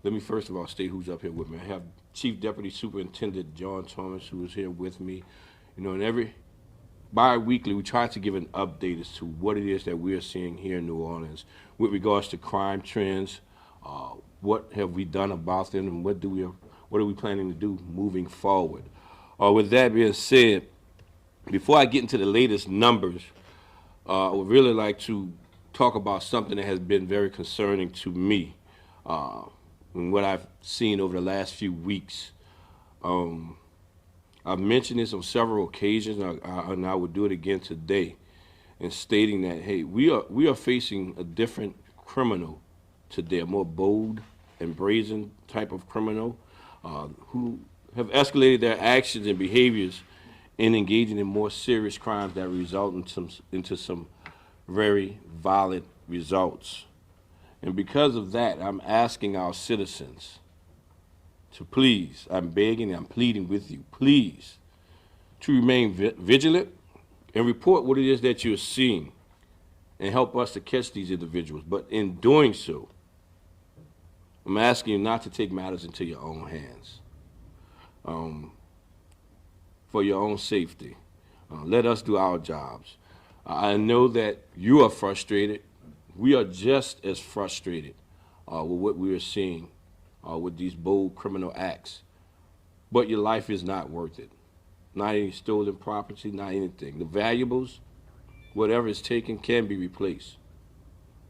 Let me first of all state who's up here with me. I have Chief Deputy Superintendent John Thomas, who is here with me. And every bi-weekly we try to give an update as to what it is that we are seeing here in New Orleans with regards to crime trends. What have we done about them, and what are we planning to do moving forward? With that being said, before I get into the latest numbers, I would really like to talk about something that has been very concerning to me, and what I've seen over the last few weeks. Um, I've mentioned this on several occasions, and I would do it again today, in stating that, hey, we are facing a different criminal today, a more bold and brazen type of criminal, who have escalated their actions and behaviors in engaging in more serious crimes that result into some very violent results. And because of that, I'm asking our citizens to please, I'm begging, I'm pleading with you, please, to remain vigilant and report what it is that you're seeing and help us to catch these individuals. But in doing so, I'm asking you not to take matters into your own hands, um, for your own safety. Let us do our jobs. I know that you are frustrated. We are just as frustrated with what we are seeing with these bold criminal acts. But your life is not worth it. Not any stolen property, not anything. The valuables, whatever is taken, can be replaced,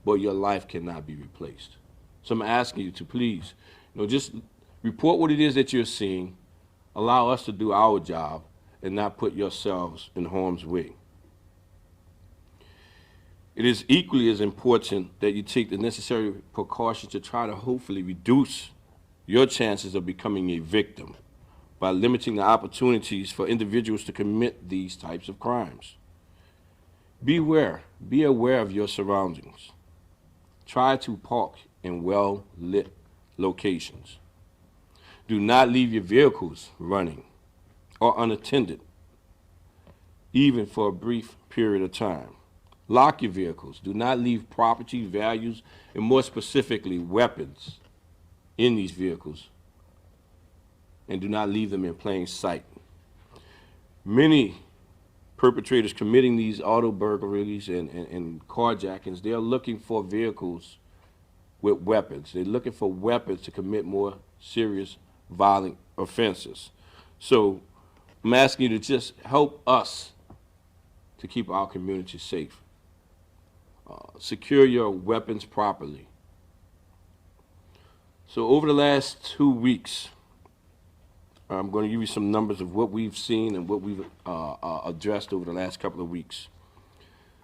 but your life cannot be replaced. So I'm asking you to please, just report what it is that you're seeing. Allow us to do our job and not put yourselves in harm's way. It is equally as important that you take the necessary precautions to try to hopefully reduce your chances of becoming a victim by limiting the opportunities for individuals to commit these types of crimes. Be aware of your surroundings. Try to park in well-lit locations. Do not leave your vehicles running or unattended, even for a brief period of time. Lock your vehicles. Do not leave property, values, and more specifically, weapons in these vehicles, and do not leave them in plain sight. Many perpetrators committing these auto burglaries and carjackings, they are looking for vehicles with weapons. They're looking for weapons to commit more serious violent offenses. So I'm asking you to just help us to keep our community safe. Secure your weapons properly. So over the last 2 weeks, I'm going to give you some numbers of what we've seen and what we've addressed over the last couple of weeks.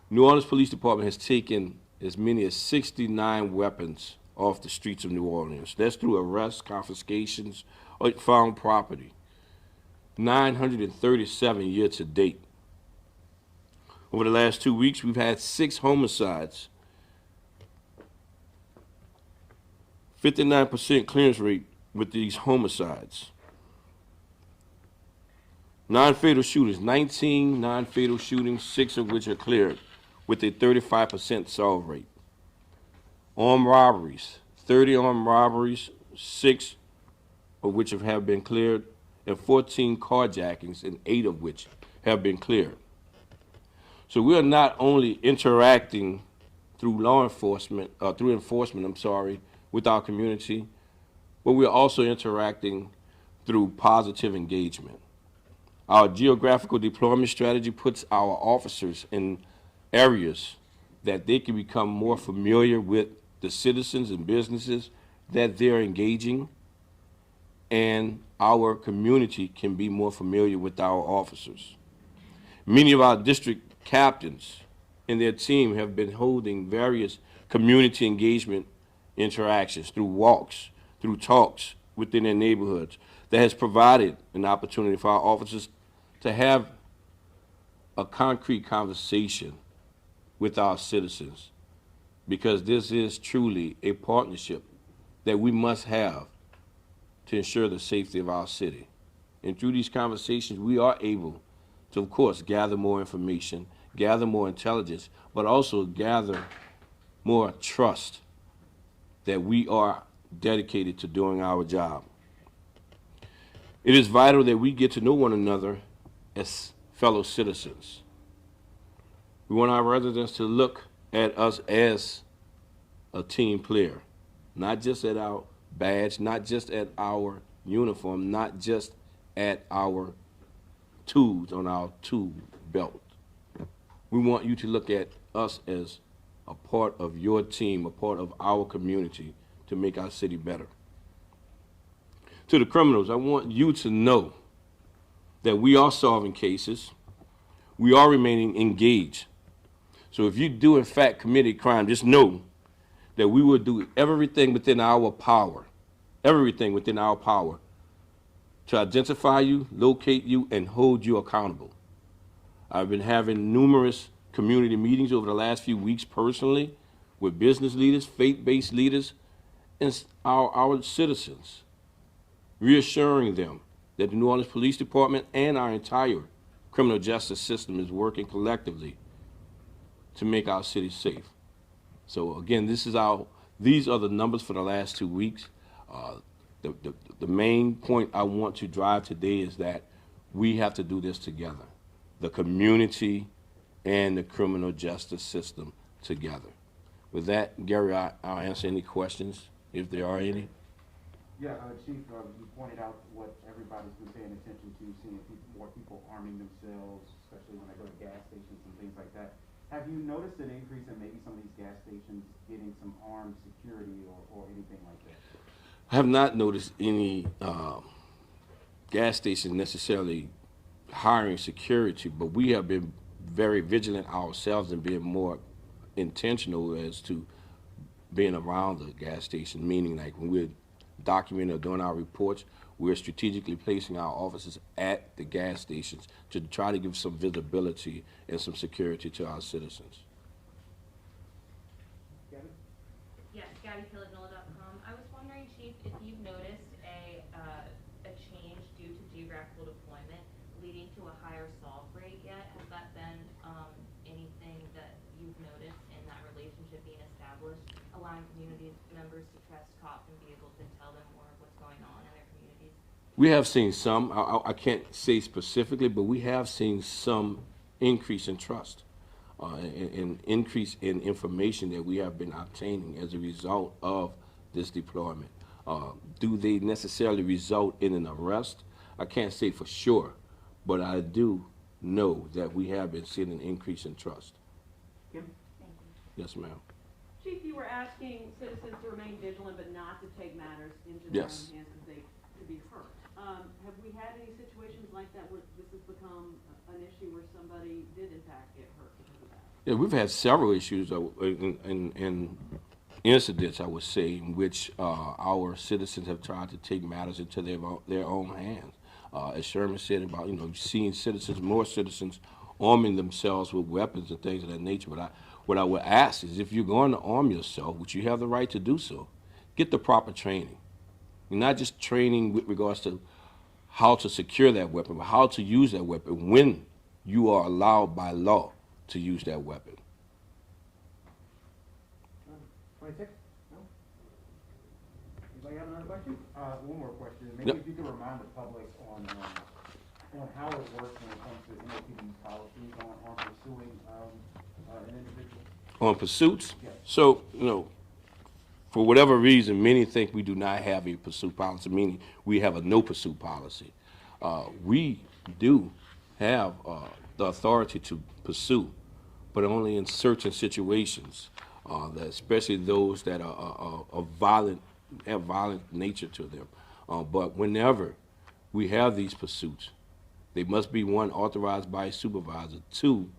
New Orleans Police Department has taken as many as 69 weapons off the streets of New Orleans. That's through arrests, confiscations, or found property. 937 year to date. Over the last 2 weeks, we've had 6 homicides, 59% clearance rate with these homicides. Non-fatal shootings, 19 non-fatal shootings, 6 of which are cleared, with a 35% solve rate. Armed robberies, 30 armed robberies, 6 of which have been cleared, and 14 carjackings, and 8 of which have been cleared. So we are not only interacting through enforcement, with our community, but we are also interacting through positive engagement. Our geographical deployment strategy puts our officers in areas that they can become more familiar with the citizens and businesses that they're engaging, and our community can be more familiar with our officers. Many of our district captains and their team have been holding various community engagement interactions through walks, through talks within their neighborhoods that has provided an opportunity for our officers to have a concrete conversation with our citizens, because this is truly a partnership that we must have to ensure the safety of our city. And through these conversations, we are able to, of course, gather more information, gather more intelligence, but also gather more trust that we are dedicated to doing our job. It is vital that we get to know one another as fellow citizens. We want our residents to look at us as a team player, not just at our badge, not just at our uniform, not just at our tools on our tool belt. We want you to look at us as a part of your team, a part of our community to make our city better. To the criminals, I want you to know that we are solving cases. We are remaining engaged. So if you do in fact commit a crime, just know that we will do everything within our power to identify you, locate you, and hold you accountable. I've been having numerous community meetings over the last few weeks personally with business leaders, faith-based leaders, and our citizens, reassuring them that the New Orleans Police Department and our entire criminal justice system is working collectively to make our city safe. So again, these are the numbers for the last 2 weeks. The main point I want to drive today is that we have to do this together. The community and the criminal justice system together. With that, Gary, I'll answer any questions, if there are any. Yeah, Chief, you pointed out what everybody's been paying attention to, seeing more people arming themselves, especially when they go to gas stations and things like that. Have you noticed an increase in maybe some of these gas stations getting some armed security or anything like that? I have not noticed any gas stations necessarily hiring security, but we have been very vigilant ourselves and being more intentional as to being around the gas station, meaning like when we're documenting or doing our reports, we're strategically placing our officers at the gas stations to try to give some visibility and some security to our citizens. Gabby? Yes, GabbyPillonola.com. I was wondering, Chief, if you've noticed a change due to geographical deployment leading to a higher solve rate yet. Has that been anything that you've noticed in that relationship being established, allowing community members to trust cops and be able to tell them more of what's going on in their communities? We have seen some, I can't say specifically, but we have seen some increase in trust, and increase in information that we have been obtaining as a result of this deployment. Do they necessarily result in an arrest? I can't say for sure, but I do know that we have been seeing an increase in trust. Kim? Thank you. Yes, ma'am. Chief, you were asking citizens to remain vigilant but not to take matters into their Yes. own hands because they could be hurt. Have we had any situations like that where this has become an issue where somebody did in fact get hurt because of that? Yeah, we've had several issues in incidents, I would say, in which our citizens have tried to take matters into their own hands. As Sherman said about, seeing more citizens arming themselves with weapons and things of that nature. But what I would ask is, if you're going to arm yourself, which you have the right to do so, get the proper training. You're not just training with regards to how to secure that weapon, but how to use that weapon when you are allowed by law to use that weapon. 26? No? Anybody have another question? One more question. Maybe Yep. if you could remind the public on how it works when it comes to NOPD's policies on pursuing an individual. On pursuits, Yes. so, for whatever reason, many think we do not have a pursuit policy, meaning we have a no pursuit policy. We do have the authority to pursue, but only in certain situations, especially those that are violent, have violent nature to them. But whenever we have these pursuits, they must be, one, authorized by a supervisor. Two,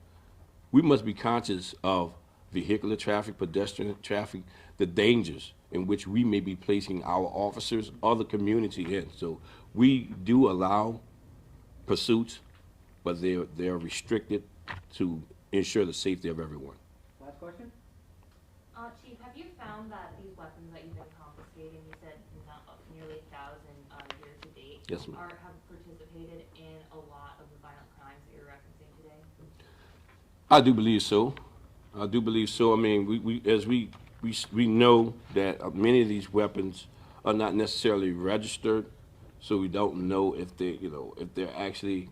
we must be conscious of vehicular traffic, pedestrian traffic, the dangers in which we may be placing our officers or the community in. So we do allow pursuits, but they're restricted to ensure the safety of everyone. Last question? Chief, have you found that these weapons that you've been confiscating, you said nearly 1,000 year to date, Yes, ma'am. have participated in a lot of the violent crimes that you're referencing today? I do believe so. I do believe so. I mean, we know that many of these weapons are not necessarily registered, so we don't know if they, if they're actually,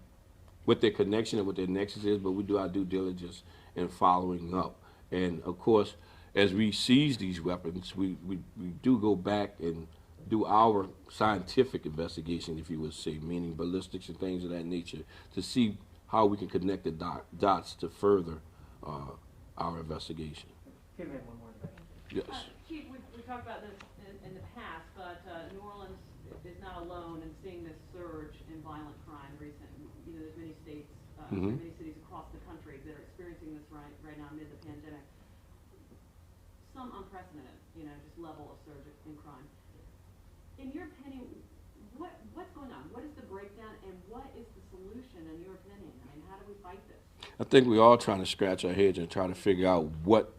what their connection and what their nexus is, but we do our due diligence in following up. And of course, as we seize these weapons, we do go back and do our scientific investigation, if you would say, meaning ballistics and things of that nature, to see how we can connect the dots to further our investigation. Kim had one more thing. Yes. Chief, we talked about this in the past, but New Orleans is not alone in seeing this surge in violent crime recent. There's many states, many cities across the country that are experiencing this right now amid the pandemic. Some unprecedented, just level of surge in crime. In your opinion, what's going on? What is the breakdown, and what is the solution in your opinion? I mean, how do we fight this? I think we're all trying to scratch our heads and try to figure out what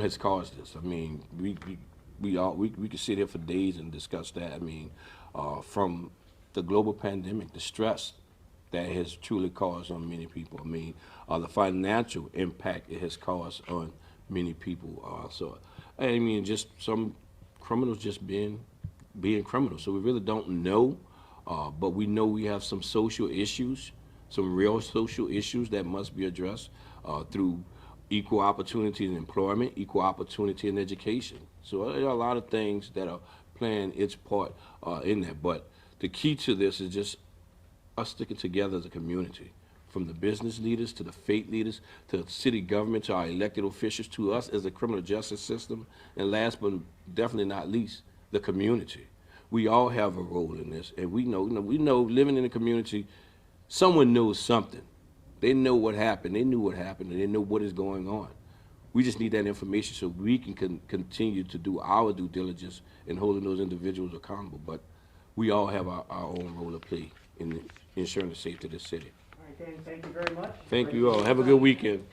has caused this. I mean, we could sit here for days and discuss that. I mean, from the global pandemic, the stress that has truly caused on many people. I mean, the financial impact it has caused on many people. So, I mean, just some criminals just being criminals. So we really don't know, but we know we have some social issues, some real social issues that must be addressed through equal opportunity in employment, equal opportunity in education. So there are a lot of things that are playing its part in that. But the key to this is just us sticking together as a community, from the business leaders to the faith leaders to the city government to our elected officials to us as the criminal justice system, and last but definitely not least, the community. We all have a role in this, and we know living in a community, someone knows something. They know what happened. They knew what happened, and they know what is going on. We just need that information so we can continue to do our due diligence in holding those individuals accountable. But we all have our own role to play in ensuring the safety of the city. All right, Dan, thank you very much. Thank you all. Have a good weekend.